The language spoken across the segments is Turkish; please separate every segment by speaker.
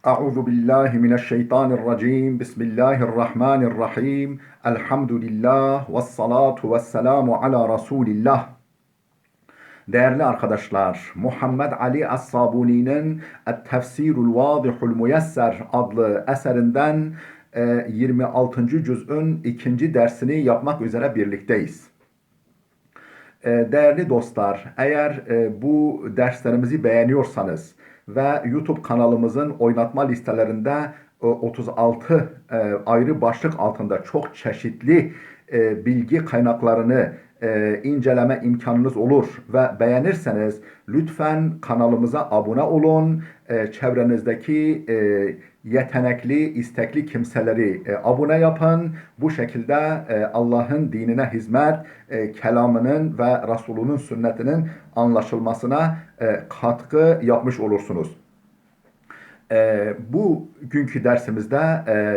Speaker 1: Euzu billahi mineşşeytanirracim. Bismillahirrahmanirrahim. Elhamdülillah ve salatu ve selamu ala Resulillah. Değerli arkadaşlar, Muhammed Ali As-Sabuni'nin Et-Tefsirul Vadihul Muyesser adlı eserinden 26. cüz'ün 2. dersini yapmak üzere birlikteyiz. Değerli dostlar, eğer bu derslerimizi beğeniyorsanız ve YouTube kanalımızın oynatma listelerinde 36 ayrı başlık altında çok çeşitli bilgi kaynaklarını inceleme imkanınız olur ve beğenirseniz lütfen kanalımıza abone olun. Çevrenizdeki yetenekli, istekli kimseleri abone yapın. Bu şekilde Allah'ın dinine hizmet, kelamının ve Resulünün sünnetinin anlaşılmasına katkı yapmış olursunuz. Bugünkü dersimizde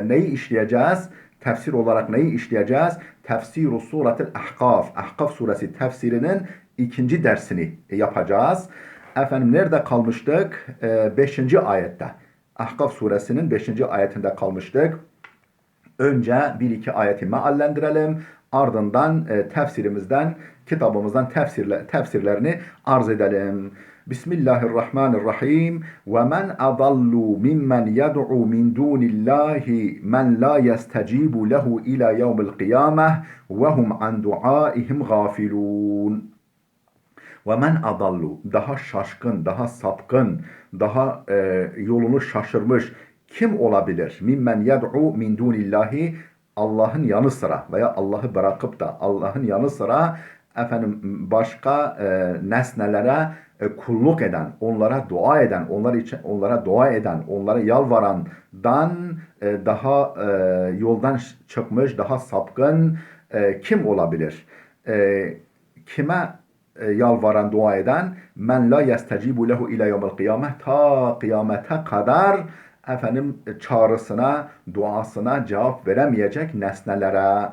Speaker 1: neyi işleyeceğiz? Tefsir olarak neyi işleyeceğiz? Tefsir-u Suretil Ahkaf. Ahkaf suresi tefsirinin 2. dersini yapacağız. Efendim nerede kalmıştık? 5. ayette. Ahkaf suresinin 5. ayetinde kalmıştık. Önce bir iki ayeti meallendirelim. Ardından tefsirimizden, kitabımızdan tefsirlerini arz edelim. Bismillahirrahmanirrahim. Ve men adallu mimmen yed'u min dunillahi men la yestecibu lehu ila yevmil kıyameh ve hum an duaihim gafilun. Ve men adallu, daha şaşkın, daha sapkın, daha yolunu şaşırmış kim olabilir? Mimmen yed'u min dunillahi, Allah'ın yanı sıra veya Allah'ı bırakıp da Allah'ın yanı sıra başka nesnelere kulluk eden, onlara dua eden, onlara dua eden, onlara yalvarandan daha yoldan çıkmış, daha sapkın kim olabilir? Kime yalvaran, dua eden? Men la yestecibu lehu ila yevmel kıyameh, ta kıyamete kadar çağrısına, duasına cevap veremeyecek nesnelere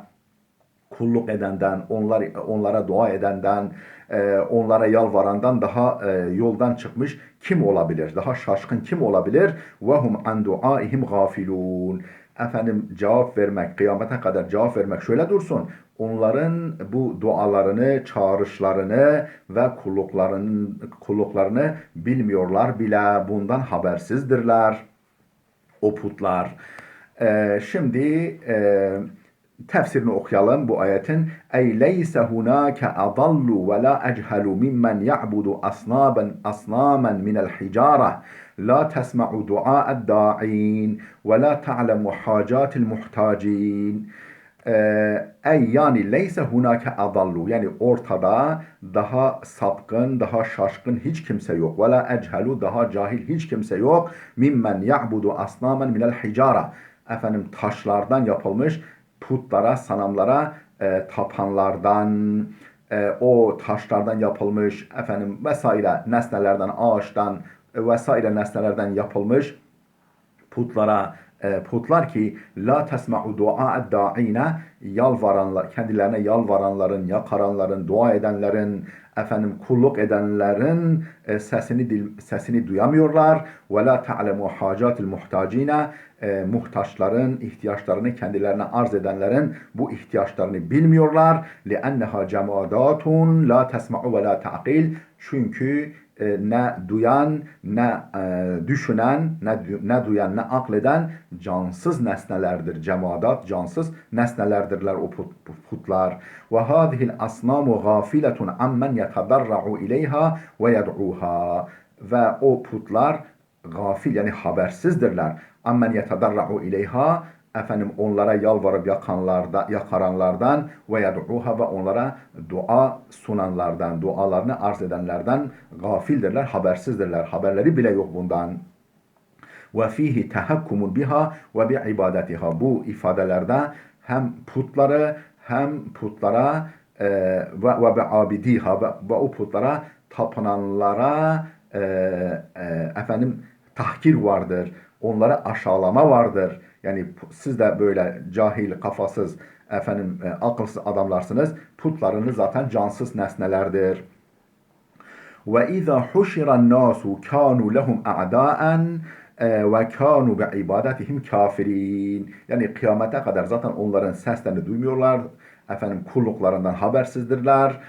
Speaker 1: kulluk edenden, onlara dua edenden, onlara yalvarandan daha yoldan çıkmış kim olabilir? Daha şaşkın kim olabilir? Ve hum an duaihim gafilun. Cevap vermek, kıyamete kadar cevap vermek şöyle dursun. Onların bu dualarını, çağrışlarını ve kulluklarını bilmiyorlar bile, bundan habersizdirler o putlar. Şimdi tefsirini okuyalım bu ayetin. Ey leyse hunake adallu ve la echelu mimmen ya'budu asnamen minel hicara la tesma'u dua'ed da'in ve la ta'lemu hacatil muhtacin. Ey yani leyse hunake adallu, yani ortada daha sapkın, daha şaşkın hiç kimse yok. Ve la echelu, daha cahil hiç kimse yok. Mimmen ya'budu asnamen minel hicara, taşlardan yapılmış putlara, sanamlara tapanlardan, o taşlardan yapılmış vesaire nesnelerden, ağaçtan vesaire nesnelerden yapılmış putlar ki la tesma'u dua'ed da'ine, yalvaranlar, kendilerine yalvaranların, yakaranların, dua edenlerin, kulluk edenlerin sesini duyamıyorlar. Ve la ta'lemu hacatil muhtacine, muhtaçların ihtiyaçlarını, kendilerine arz edenlerin bu ihtiyaçlarını bilmiyorlar. Li'enneha cemadatun la tesma'u ve la ta'qil, çünkü ne duyan, ne düşünen, ne duyan, ne akleden cansız nesnelerdir. Cemadat, cansız nesnelerdirler o putlar. Ve hâzihil asnâmu gâfiletun ammen yetedarra'u ileyha ve yed'uha. Ve o putlar gafil, yani habersizdirler. Ammen yetedarra'u ileyha, onlara yalvarıp yakaranlardan ve yed'uha, ve onlara dua sunanlardan, dualarını arz edenlerden gafildirler, habersizdirler. Haberleri bile yok bundan. Ve fihi tehakkumun biha ve bi ibadetiha. Bu ifadelerde hem putları hem putlara ve bi abidiha, ve o putlara tapınanlara tahkir vardır. Onlara aşağılama vardır. Yani siz de böyle cahil, kafasız, akılsız adamlarsınız. Putlarınız zaten cansız nesnelerdir. Ve izâ huşiran nâsu kânû lehum a'dâen. ve kanu bi ibadetihim kafirin. Yani kıyamete kadar zaten onların seslerini duymuyorlar. Efendim kulluklarından habersizdirler.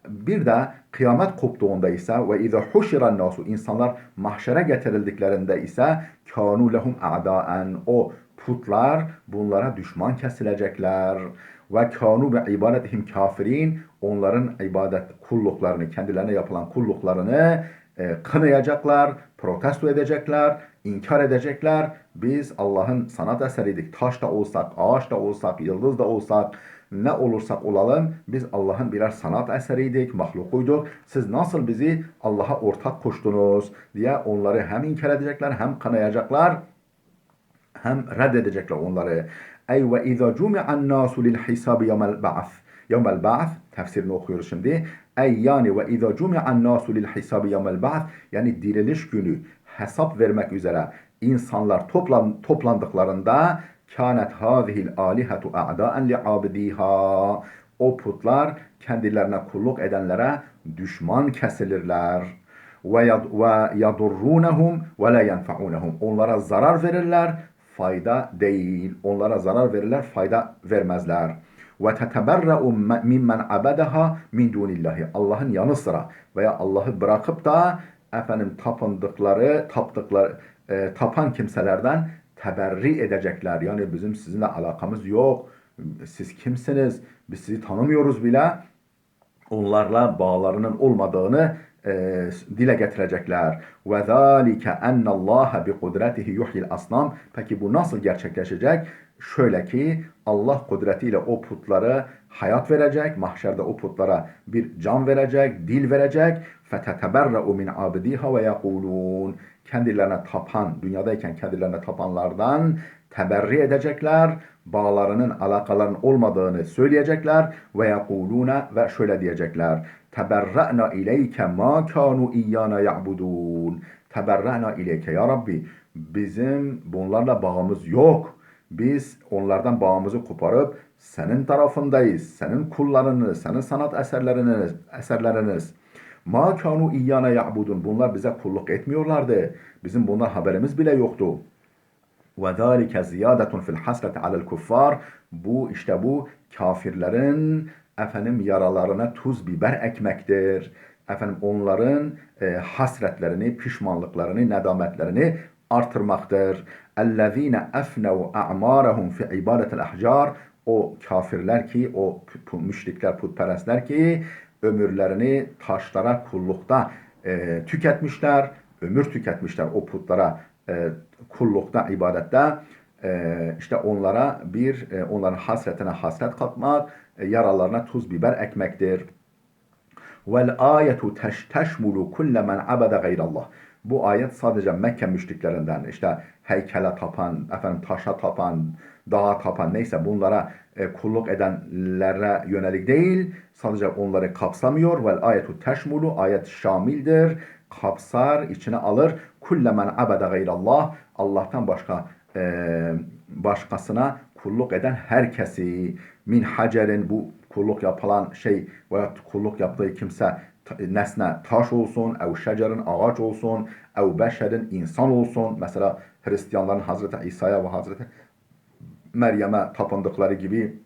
Speaker 1: Bir de kıyamet koptuğunda ise ve izâ huşiran nasu insanlar mahşere getirildiklerinde ise kanu lehum a'daen o putlar bunlara düşman kesilecekler. Ve kanu bi ibadetihim kafirin onların ibadet kulluklarını kendilerine yapılan kulluklarını kınayacaklar, protesto edecekler, inkar edecekler. Biz Allah'ın sanat eseriydik. Taş da olsak, ağaç da olsak, yıldız da olsak, ne olursak olalım biz Allah'ın birer sanat eseriydik, mahlukuyduk. Siz nasıl bizi Allah'a ortak koştunuz diye onları hem inkar edecekler hem kınayacaklar hem reddedecekler onları. Ey ve izâ cumi'an nâsu lil hisâbi yevmel ba'th. Yevmel ba'th tefsirini okuyoruz şimdi. Ey yani ve izâ cumi'an nâsu lil hisâbi yevmel ba'th yani diriliş günü hesap vermek üzere insanlar toplandıklarında kânet hâzihil âlihetu a'dâen li'abdîhâ o putlar kendilerine kulluk edenlere düşman kesilirler. Ve yadurrunhum ve la yenfa'unhum onlara zarar verirler fayda değil. Onlara zarar verirler, fayda vermezler. Ve teteberra'u mimmen abedaha min dunillahi. Allah'ın yanı sıra veya Allah'ı bırakıp da tapan kimselerden teberri edecekler. Yani bizim sizinle alakamız yok. Siz kimsiniz? Biz sizi tanımıyoruz bile. Onlarla bağlarının olmadığını dile getirecekler. Ve zalike ennallaha bi kudretihi yuhyil asnam. Peki bu nasıl gerçekleşecek? Şöyle ki Allah kudretiyle o putlara hayat verecek. Mahşerde o putlara bir can verecek, dil verecek. Feteteberra'u min abdiha ve yekulun. Kendilerine tapan, dünyadayken kendilerine tapanlardan teberri edecekler. Bağlarının, alakalarının olmadığını söyleyecekler. Ve yekuluna ve şöyle diyecekler. Teberra'na ileyke ma kanu iyyana ya'budun. Teberra'na ileyke ya Rabbi. Bizim bunlarla bağımız yok. Biz onlardan bağımızı koparıp senin tarafındayız. Senin kullarınız, senin sanat eserleriniz. Ma kanu iyyana ya'budun. Bunlar bize kulluk etmiyorlardı. Bizim bunlar haberimiz bile yoktu. Ve zâlike ziyâdetun fil hasreti alel kuffar. Bu işte bu kafirlerin yaralarına tuz biber ekmektir. Onların hasretlerini, pişmanlıklarını, nedametlerini artırmaktır. Ellezîne efnev a'mârehum fi ibâdetil ahcar. O kafirler ki, o müşrikler, putperestler ki ömürlerini taşlara kullukta tüketmişler, ömür tüketmişler o putlara kullukta, ibadette. İşte onlara onların hasretine hasret katmak, yaralarına tuz biber ekmektir. Vel ayetu teşmulu kulle men abede gayrallah. Bu ayet sadece Mekke müşriklerinden işte heykele tapan, taşa tapan, dağa tapan neyse bunlara kulluk edenlere yönelik değil. Sadece onları kapsamıyor. Vel ayetu teşmulu ayet şamildir. Kapsar, içine alır. Kulle men abede gayrallah. Allah'tan başkasına kulluk eden herkesi min hacerin bu kulluk yapılan şey veya kulluk yaptığı kimse nesne taş olsun, ev şecerin ağaç olsun, ev beşerin insan olsun. Mesela Hristiyanların Hazreti İsa'ya ve Hazreti Meryem'e tapındıkları gibi,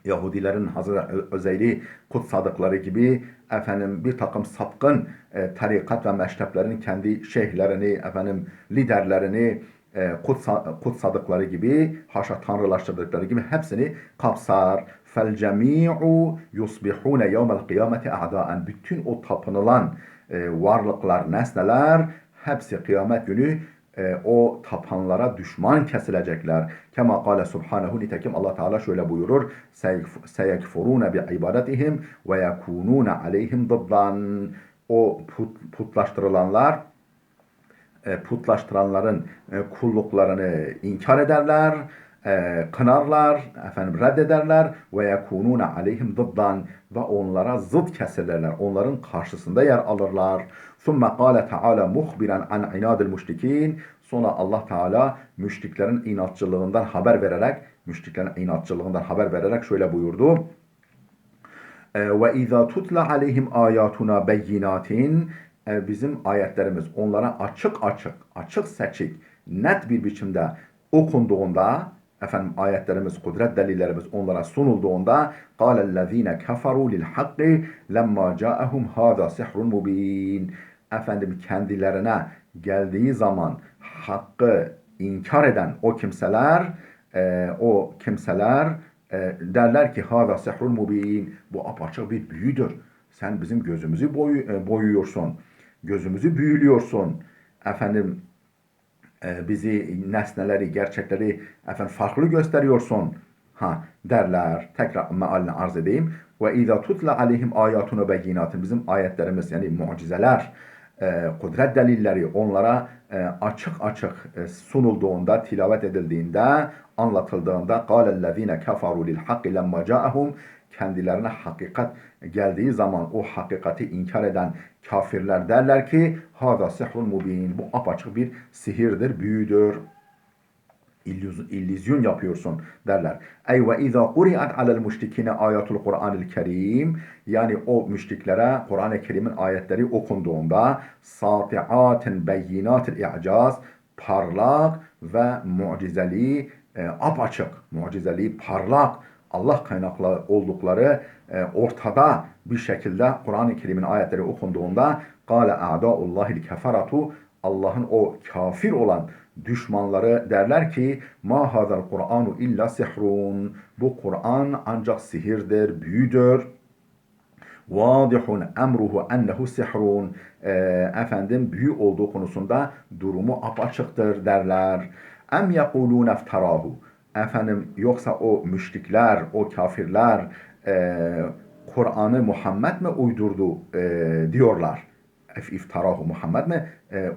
Speaker 1: Yahudilerin Hazreti Özeyr'i kutsadıkları gibi bir takım sapkın tarikat ve meşreplerin kendi şeyhlerini, liderlerini kutsadıkları gibi, haşa tanrılaştırdıkları gibi hepsini kapsar. Fel cemi'u yusbihune yevmel kıyameti a'daen. Bütün o tapınılan varlıklar, nesneler hepsi kıyamet günü o tapanlara düşman kesilecekler. Kema kâle subhanehu, nitekim Allah Teala şöyle buyurur. Seyekfurûne bi ibadetihim ve yekûnûne aleyhim dıddan. O putlaştıranların kulluklarını inkar ederler, kınarlar, reddederler ve yekunune aleyhim dıddan ve onlara zıt kesilirler. Onların karşısında yer alırlar. Thumme qâle teâlâ muhbiren an inâdil müşrikîn. Sonra Allah Teala müşriklerin inatçılığından haber vererek şöyle buyurdu. Ve izâ tutla aleyhim âyâtuna beyinatin. bizim ayetlerimiz onlara açık seçik, net bir biçimde okunduğunda, efendim ayetlerimiz, kudret delillerimiz onlara sunulduğunda قَالَ الَّذ۪ينَ كَفَرُوا لِلْحَقِّ لَمَّا جَاءَهُمْ هَذَا سِحْرٌ مُب۪ينَ. Efendim kendilerine geldiği zaman hakkı inkar eden o kimseler derler ki hâzâ sihrun mubîn. Bu apaçık bir büyüdür. Sen bizim gözümüzü boyuyorsun. Gözümüzü büyülüyorsun. Efendim bizi, nesneleri, gerçekleri farklı gösteriyorsun. Derler. Tekrar mealini arz edeyim. Ve izâ tutla aleyhim âyâtuna beyinâtin. Bizim ayetlerimiz yani mucizeler, kudret delilleri onlara açık sunulduğunda, tilavet edildiğinde, anlatıldığında قَالَ الَّذ۪ينَ كَفَرُوا لِلْحَقِّ لَمَّا جَاءَهُمْ kendilerine hakikat geldiği zaman o hakikati inkar eden kafirler derler ki hâzâ sihrun mubîn. Bu apaçık bir sihirdir, büyüdür. İllüzyon yapıyorsun derler. Ey ve izâ quri'at alel müşrikine ayatul Kur'anil Kerim. Yani o müşriklere Kur'an-ı Kerim'in ayetleri okunduğunda sâti'atin beyinatil i'caz, parlak ve mucizeli, apaçık, mucizeli, parlak, Allah kaynaklı oldukları ortada bir şekilde Kur'an-ı Kerim'in ayetleri okunduğunda قَالَ اَعْدَاءُ اللّٰهِ الْكَفَرَةُ Allah'ın o kafir olan düşmanları derler ki ma hazal Kur'anu illa sihrun. Bu Kur'an ancak sihirdir, büyüdür. Vadihun emruhu ennehu sihrun. Büyü olduğu konusunda durumu apaçıktır derler. Em yekulun eftarahu. Yoksa o müşrikler, o kafirler Kur'an'ı Muhammed mi uydurdu diyorlar. İftarahu Muhammed mi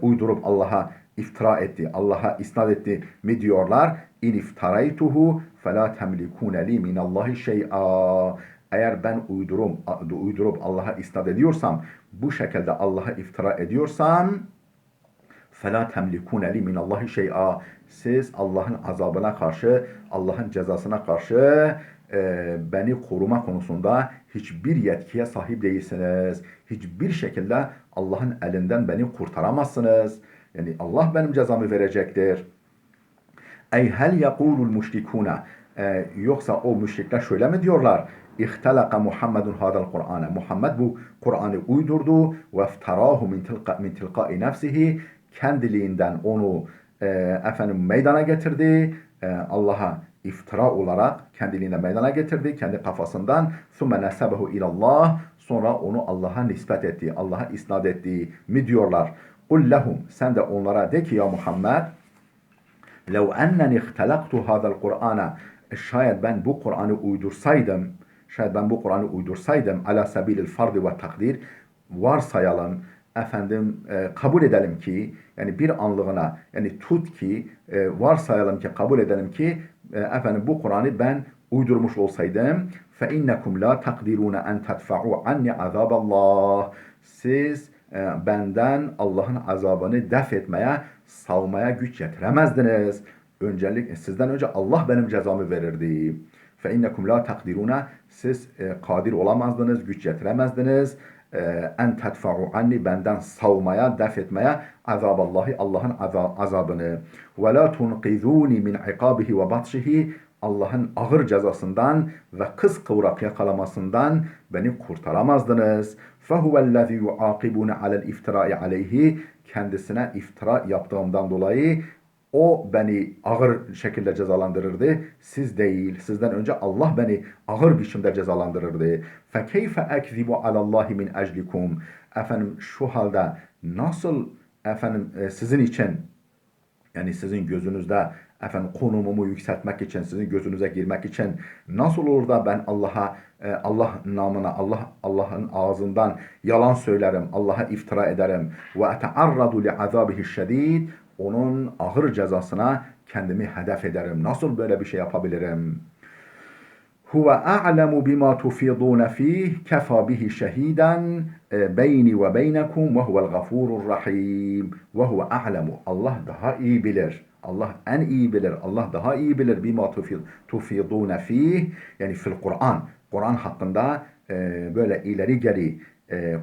Speaker 1: uydurup Allah'a iftira etti, Allah'a isnat etti mi diyorlar? İn iftaraytuhu fela temlikune li minallahi şey'a. Eğer ben uydurup Allah'a isnat ediyorsam, bu şekilde Allah'a iftira ediyorsam فَلَا تَمْلِكُونَ لِي مِنَ اللّٰهِ شَيْئًا. Siz Allah'ın azabına karşı, Allah'ın cezasına karşı beni koruma konusunda hiçbir yetkiye sahip değilsiniz. Hiçbir şekilde Allah'ın elinden beni kurtaramazsınız. Yani Allah benim cezamı verecektir. Ey hel yekulul müşrikuna. Yoksa o müşrikler şöyle mi diyorlar? İhtelaka Muhammedun hadal Kur'ane. Muhammed bu Kur'an'ı uydurdu ve iftarahu min tilqai nefsihi. Kendiliğinden onu meydana getirdi. Allah'a iftira olarak kendiliğinden meydana getirdi. Kendi kafasından. ثُمَّ نَسَبَهُ ilallah. Sonra onu Allah'a nispet etti. Allah'a isnat etti mi diyorlar. قُلْ لَهُمْ. Sen de onlara de ki ya Muhammed لَوْ اَنَّنِ اِخْتَلَقْتُ هَذَا الْقُرْآنَ. Şayet ben bu Kur'an'ı uydursaydım ala sabilil fardı ve takdir, varsayalım, kabul edelim ki, yani bir anlığına, yani varsayalım ki, kabul edelim ki, bu Kur'an'ı ben uydurmuş olsaydım, فَاِنَّكُمْ لَا تَقْدِرُونَ اَنْ تَدْفَعُوا عَنِّ عَذَابَ اللّٰهِ. Siz benden Allah'ın azabını def etmeye, savmaya güç yetiremezdiniz. Sizden önce Allah benim cezamı verirdi. فَاِنَّكُمْ لَا تَقْدِرُونَ. Siz kadir olamazdınız, güç yetiremezdiniz. En tedfa'u anni, benden savmaya, def etmeye azaballahi, Allah'ın azabını. Ve la tunqizuni min iqabihi ve batşihi. Allah'ın ağır cezasından ve kıskıvrak yakalamasından beni kurtaramazdınız. Fehuvellezî yuaqibune alel iftirai aleyhi. Kendisine iftira yaptığımdan dolayı o beni ağır şekilde cezalandırırdı. Siz değil. Sizden önce Allah beni ağır biçimde cezalandırırdı. فَكَيْفَ اَكْذِبُ عَلَى اللّٰهِ مِنْ اَجْلِكُمْ. Şu halde nasıl sizin için, yani sizin gözünüzde konumumu yükseltmek için, sizin gözünüze girmek için nasıl olur da ben Allah namına, Allah'ın ağzından yalan söylerim, Allah'a iftira ederim. Ve etearradu li azabihi şedid. Onun ağır cezasına kendimi hedef ederim. Nasıl böyle bir şey yapabilirim? Huve a'lemu bima tufidun fih, kefa bihi şehiden beyni ve beynekum ve huvel gafurur rahim. Ve huve a'lemu. Allah daha iyi bilir. Allah en iyi bilir. Allah daha iyi bilir bima tufidun fih. Yani fil Kur'an. Kur'an hakkında böyle ileri geri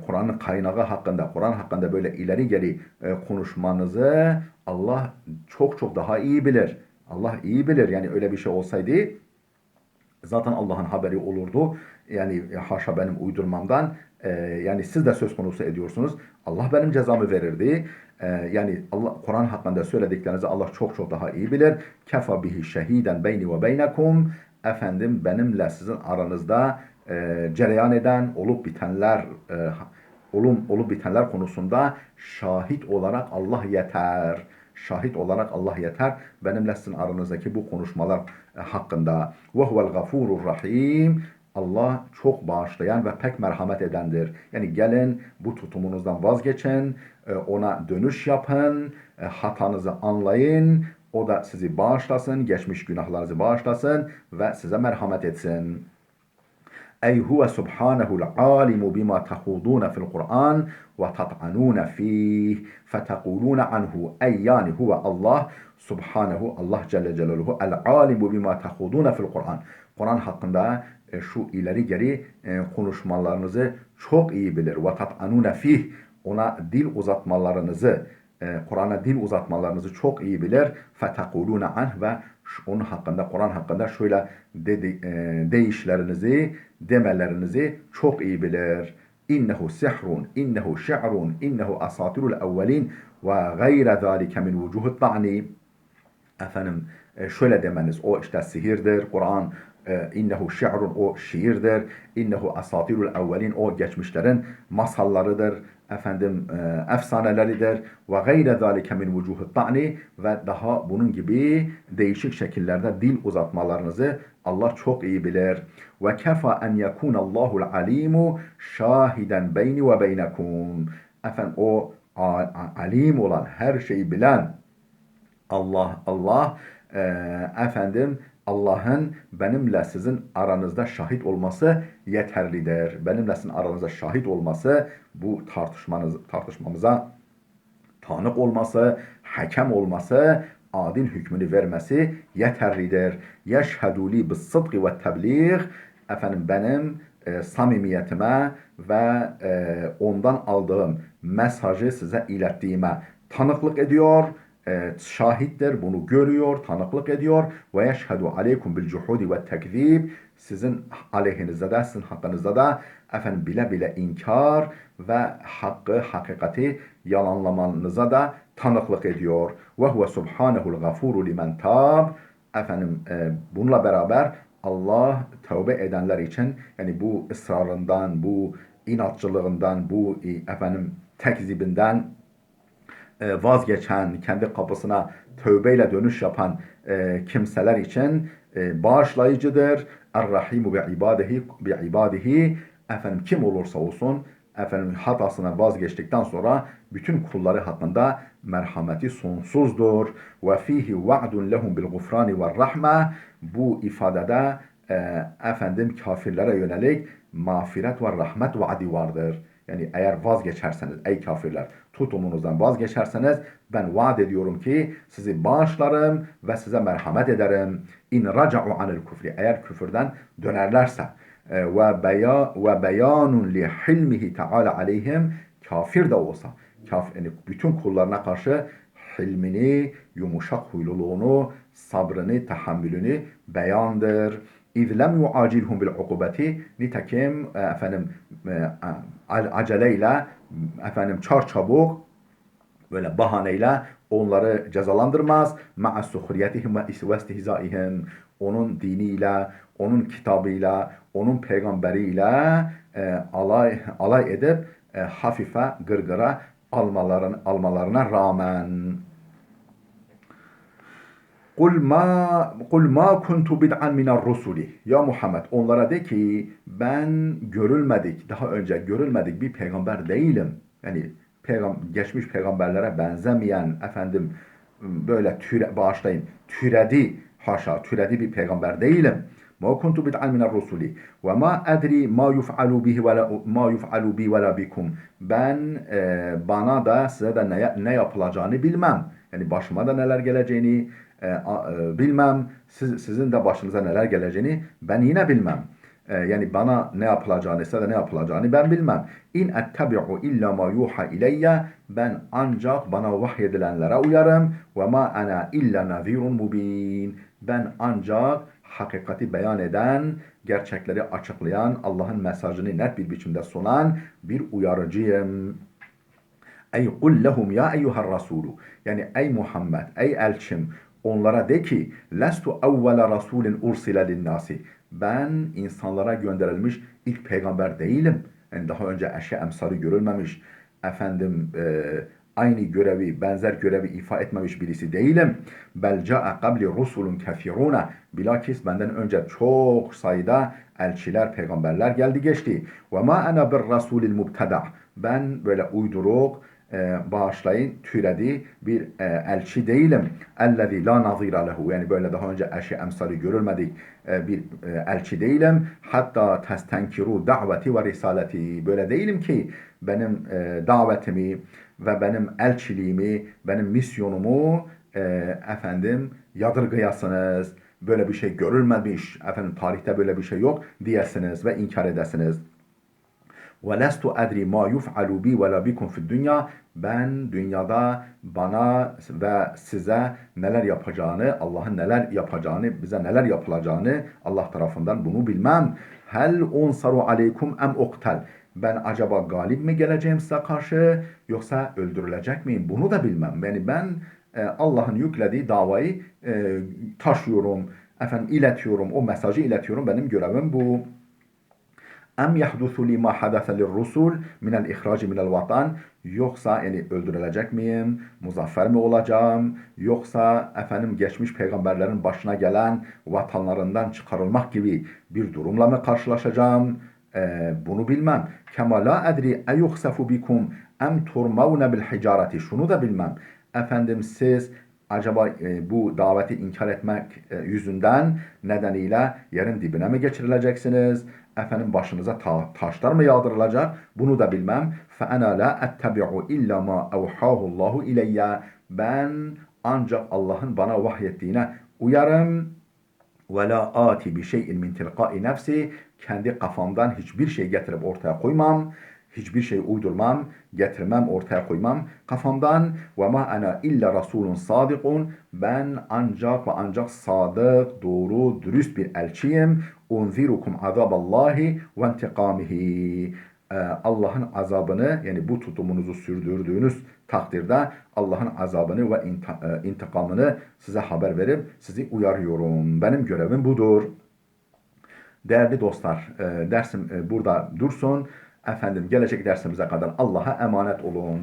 Speaker 1: Kur'an'ın kaynağı hakkında, Kur'an hakkında böyle ileri geri konuşmanızı Allah çok çok daha iyi bilir. Allah iyi bilir. Yani öyle bir şey olsaydı zaten Allah'ın haberi olurdu. Yani haşa benim uydurmamdan. Yani siz de söz konusu ediyorsunuz. Allah benim cezamı verirdi. Yani Allah Kur'an hakkında söylediklerinizi Allah çok çok daha iyi bilir. Kefa bihi şehiden beyni ve beynekum. Efendim benimle sizin aranızda cereyan eden olup bitenler konusunda şahit olarak Allah yeter. Şahit olarak Allah yeter. Benimle sizin aranızdaki bu konuşmalar hakkında. Ve huvel gafurur rahim. Allah çok bağışlayan ve pek merhamet edendir. Yani gelin bu tutumunuzdan vazgeçin, ona dönüş yapın, hatanızı anlayın, o da sizi bağışlasın, geçmiş günahlarınızı bağışlasın ve size merhamet etsin. أي هو سبحانه العالم بما تخوضون في القرآن وتطعنون فيه فتقولون عنه أي يعني هو الله سبحانه الله Celle Celaluhu el-alimu bima tehuduna fil Kur'an. Kur'an hakkında şu ileri geri konuşmalarınızı çok iyi bilir. Ve tat'anune fih ona dil uzatmalarınızı Kur'an'a dil uzatmalarınızı çok iyi bilir. Fetekulune anh ve onun hakkında Kur'an hakkında şöyle deyişlerinizi demelerinizi çok iyi bilir. İnnehu sihrun, innehu şi'run, innehu asatirul evvelin ve gayre zâlike min vucuhut ta'ni. Efendim şöyle demeniz o işte sihirdir. Kur'an innehu şi'run o şiirdir. İnnehu asatirul evvelin o geçmişlerin masallarıdır. Efendim efsaneleridir. Ve gayre zalike min vucuhut ta'ni ve daha bunun gibi değişik şekillerde dil uzatmalarınızı Allah çok iyi bilir. Ve kefa en yekunallahul alimu şahiden beyni ve beynekum. Efendim o alim olan her şeyi bilen Allah efendim Allah'ın benimle sizin aranızda şahit olması yeterlidir. Benimle sizin aranızda şahit olması bu tartışmamıza tanık olması, hakem olması, adil hükmünü vermesi yeterlidir. Yeşhedû li bis-sıdqi ve tebliğ. Efendim benim samimiyetime ve ondan aldığım mesajı size ilettiğime tanıklık ediyor. Şahittir, bunu görüyor, tanıklık ediyor. Ve yeşhedû aleykum bil cuhudi ve tekzib. Sizin aleyhinizde de, sizin hakkınızda da efendim bile bile inkar ve hakikati yalanlamanıza da tanıklık ediyor. Ve huve subhanehul gafuru limen tab. Efendim bununla beraber Allah tövbe edenler için yani bu ısrarından, bu inatçılığından, bu efendim tekzibinden vazgeçen, kendi kapısına tövbeyle dönüş yapan kimseler için bağışlayıcıdır. Er-Rahimu bi ibadihi efendim kim olursa olsun efendim hatasına vazgeçtikten sonra bütün kulları hakkında merhameti sonsuzdur. Ve fihi va'dun lehum bil gufrani ve rahme. Bu ifadede efendim kafirlere yönelik mağfiret ve rahmet vaadi vardır. Yani eğer vazgeçerseniz ey kafirler tutumunuzdan vazgeçerseniz ben vaat ediyorum ki sizi bağışlarım ve size merhamet ederim. İn raca'u anil küfri eğer küfürden dönerlerse ve beyanun li hilmihi taala aleyhim kafir de olsa yani bütün kullarına karşı hilmini, yumuşak huyluluğunu, sabrını, tahammülünü beyandır. İzlem yuacilhum bil ukubeti nitekim efendim aceleyle efendim çarçabuk böyle bahaneyle onları cezalandırmaz. Ma'a suhriyetihim ve istihzaihim onun diniyle, onun kitabıyla, onun peygamberiyle alay edip hafife gırgıra almalarına rağmen Kul ma kuntu bid'an minar rusuli. Ya Muhammed onlara de ki ben daha önce görülmedik bir peygamber değilim. Yani geçmiş peygamberlere benzemeyen efendim böyle türedi bir peygamber değilim. Ma kuntu bid'an minar rusuli ve ma adri ma yuf'alu bihi ve ma yuf'alu bi ve la bikum. Ben bana da size de ne yapılacağını bilmem. Yani başıma da neler geleceğini bilmem. Sizin de başınıza neler geleceğini ben yine bilmem. Yani bana ne yapılacağını ise de ne yapılacağını ben bilmem. İn ettebi'u illa ma yuha ileyye, ben ancak bana vahyedilenlere uyarım. Ve ma ana illa nazirun mubin, ben ancak hakikati beyan eden, gerçekleri açıklayan, Allah'ın mesajını net bir biçimde sunan bir uyarıcıyım. Ey kul lehum ya eyyuhar rasulu, yani ey Muhammed, ey elçim, onlara de ki lestu evvele rasulin ursile linnasi, ben insanlara gönderilmiş ilk peygamber değilim. Yani daha önce eşe emsali görülmemiş, efendim aynı görevi, benzer görevi ifa etmemiş birisi değilim. Bel ca'a qabli rusulun kefiruna, bilakis benden önce çok sayıda elçiler, peygamberler geldi geçti. Ve ma ana bir rasulil mubtada, ben böyle uyduruk, bağışlayın, türedi bir elçi değilim. Ellezî la nazîra lehu, yani böyle daha önce eşi emsali görülmedik bir elçi değilim. Hatta testenkiru daveti ve risaleti, böyle değilim ki benim davetimi ve benim elçiliğimi, benim misyonumu efendim yadırgayasınız. Böyle bir şey görülmemiş, efendim tarihte böyle bir şey yok diyesiniz ve inkar edesiniz. وَلَسْتُ اَدْرِ مَا يُفْعَلُ بِي وَلَا بِكُمْ فِي الدُّنْيَا, ben dünyada bana ve size neler yapacağını, Allah'ın neler yapacağını, bize neler yapılacağını Allah tarafından bunu bilmem. Hel unsaru aleykum em uktel, ben acaba galip mi geleceğim size karşı, yoksa öldürülecek miyim, bunu da bilmem. Yani ben Allah'ın yüklediği davayı taşıyorum, efendim iletiyorum, o mesajı iletiyorum, benim görevim bu. Em yahdusu lima hadase lirrusul minel ihraci minel vatan, yoksa yani öldürülecek miyim, muzaffer mi olacağım, yoksa efendim geçmiş peygamberlerin başına gelen vatanlarından çıkarılmak gibi bir durumla mı karşılaşacağım? Bunu bilmem. Kema la edri eyuhsefu bikum em turmavne bil hicareti, şunu da bilmem. Efendim siz acaba bu daveti inkar etmek yüzünden nedeniyle yerin dibine mi geçirileceksiniz? Efendim başınıza taşlar mı yağdırılacak? Bunu da bilmem. فَاَنَا لَا اَتَّبِعُ اِلَّا مَا اَوْحَاهُ اللّٰهُ اِلَيَّ, ben ancak Allah'ın bana vahyettiğine uyarım. وَلَا آتِ بِشَيْءٍ مِنْ تِلْقَاءِ nefsi, kendi kafamdan hiçbir şey getirip ortaya koymam. Hiçbir şey uydurmam, getirmem, ortaya koymam kafamdan. وَمَا أَنَا اِلَّا رَسُولٌ صَادِقٌ, ben ancak ve ancak sadık, doğru, dürüst bir elçiyim. اُنْذِرُكُمْ عَذَابَ اللّٰهِ وَانْتِقَامِهِ, Allah'ın azabını, yani bu tutumunuzu sürdürdüğünüz takdirde Allah'ın azabını ve intikamını size haber verip sizi uyarıyorum. Benim görevim budur. Değerli dostlar, dersim burada dursun. Efendim gelecek dersimize kadar Allah'a emanet olun.